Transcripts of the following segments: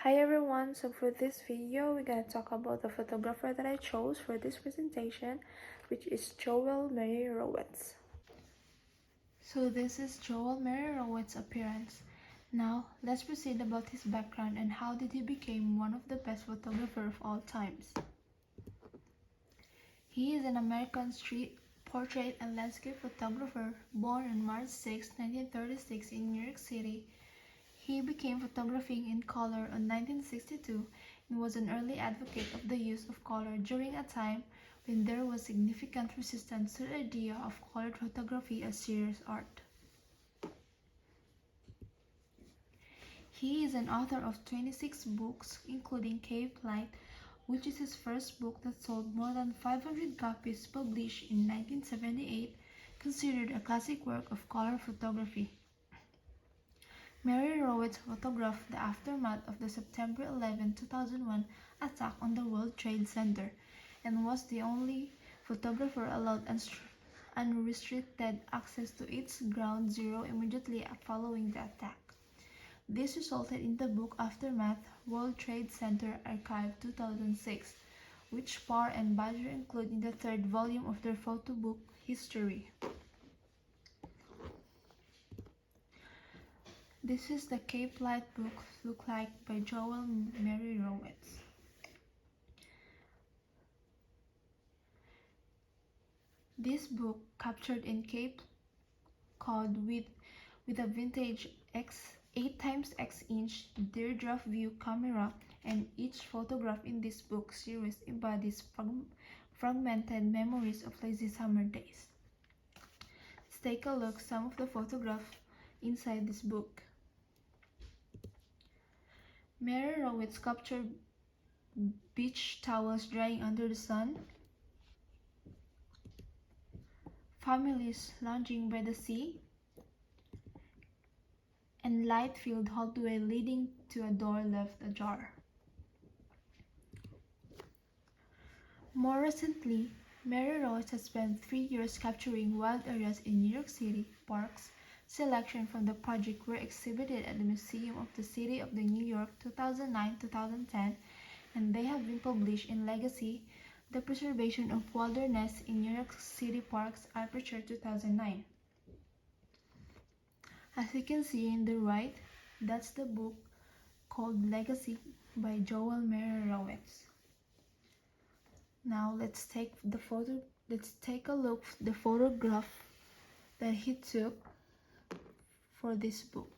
Hi everyone, so for this video we're going to talk about the photographer that I chose for this presentation, which is Joel Meyerowitz. So this is Joel Meyerowitz's appearance. Now let's proceed about his background and how did he become one of the best photographers of all times. He is an American street portrait and landscape photographer born on March 6, 1936 in New York City. He began photographing in color in 1962 and was an early advocate of the use of color during a time when there was significant resistance to the idea of colored photography as serious art. He is an author of 26 books, including Cave Light, which is his first book that sold more than 500 copies, published in 1978, considered a classic work of color photography. Meyerowitz photographed the aftermath of the September 11, 2001 attack on the World Trade Center and was the only photographer allowed unrestricted access to its ground zero immediately following the attack. This resulted in the book Aftermath, World Trade Center Archive 2006, which Parr and Badger include in the third volume of their photo book, History. This is the Cape Light book look like by Joel Meyerowitz. This book, captured in Cape Cod with a vintage 8x X teardrop view camera, and each photograph in this book series embodies fragmented memories of lazy summer days. Let's take a look at some of the photographs inside this book. Meyerowitz captured beach towels drying under the sun, families lounging by the sea, and light-filled hallway leading to a door left ajar. More recently, Meyerowitz has spent 3 years capturing wild areas in New York City parks. Selections from the project were exhibited at the Museum of the City of New York 2009-2010, and they have been published in Legacy, The Preservation of Wilderness in New York City Parks, Aperture 2009. As you can see in the right, that's the book called Legacy by Joel Meyerowitz. Now let's take a look at the photograph that he took for this book.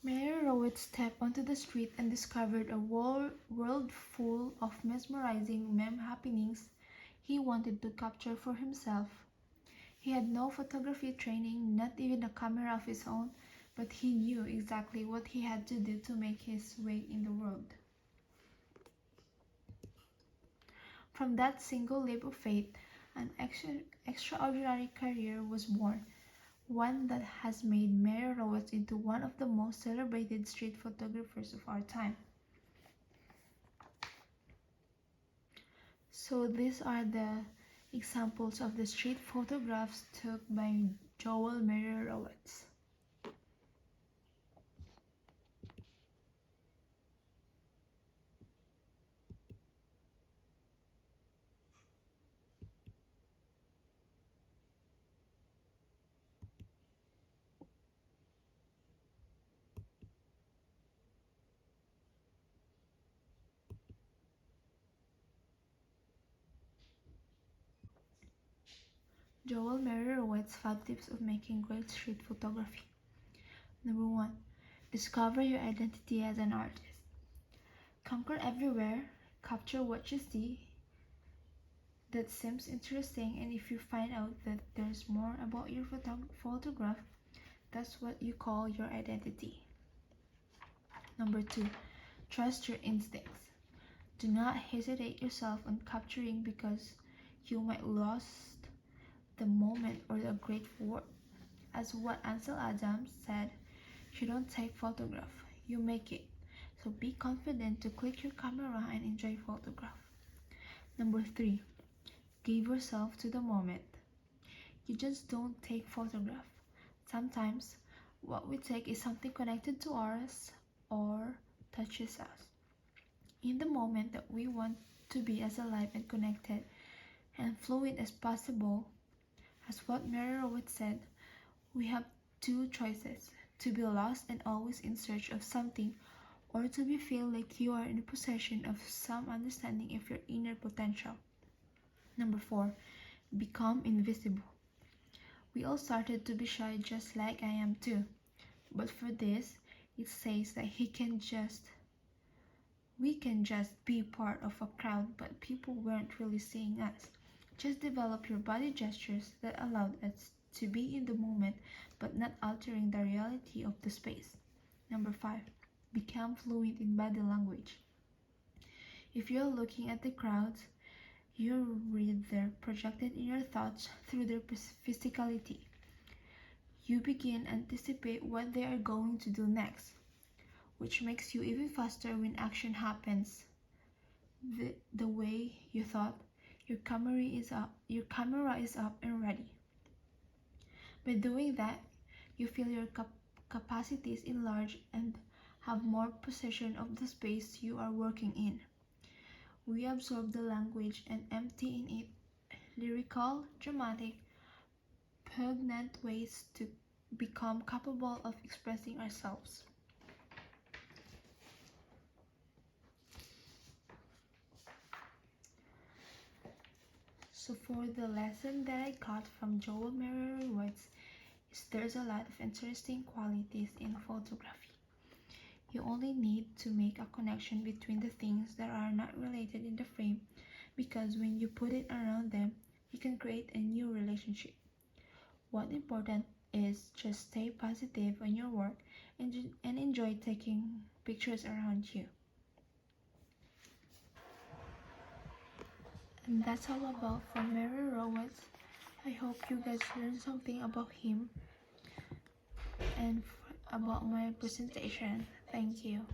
Meyerowitz stepped onto the street and discovered a world full of mesmerizing happenings he wanted to capture for himself. He had no photography training, not even a camera of his own, but he knew exactly what he had to do to make his way in the world. From that single leap of faith, an extraordinary career was born, one that has made Meyerowitz into one of the most celebrated street photographers of our time. So these are the examples of the street photographs took by Joel Meyerowitz. Joel Meyerowitz 5 tips of making great street photography. Number 1. Discover your identity as an artist. Conquer everywhere, capture what you see that seems interesting, and if you find out that there's more about your photograph, that's what you call your identity. Number 2. Trust your instincts. Do not hesitate yourself on capturing because you might lose the moment a grateful work. As what Ansel Adams said, you don't take photograph, you make it. So be confident to click your camera and enjoy photograph. Number 3, give yourself to the moment. You just don't take photograph. Sometimes what we take is something connected to us or touches us. In the moment that we want to be as alive and connected and fluid as possible, as what Meyerowitz said, we have two choices: to be lost and always in search of something, or to be feel like you are in possession of some understanding of your inner potential. Number 4, become invisible. We all started to be shy just like I am too. But for this, it says that we can just be part of a crowd, but people weren't really seeing us. Just develop your body gestures that allowed us to be in the moment but not altering the reality of the space. Number 5, become fluent in body language. If you're looking at the crowds, you read their projected in your thoughts through their physicality. You begin anticipate what they are going to do next, which makes you even faster when action happens. The way you thought, your camera is up and ready. By doing that, you feel your capacities enlarge and have more possession of the space you are working in. We absorb the language and empty in it lyrical, dramatic, poignant ways to become capable of expressing ourselves. So for the lesson that I got from Joel Meyerowitz is there's a lot of interesting qualities in photography. You only need to make a connection between the things that are not related in the frame, because when you put it around them, you can create a new relationship. What's important is just stay positive on your work and enjoy taking pictures around you. And that's all about from Meyerowitz. I hope you guys learned something about him and about my presentation. Thank you.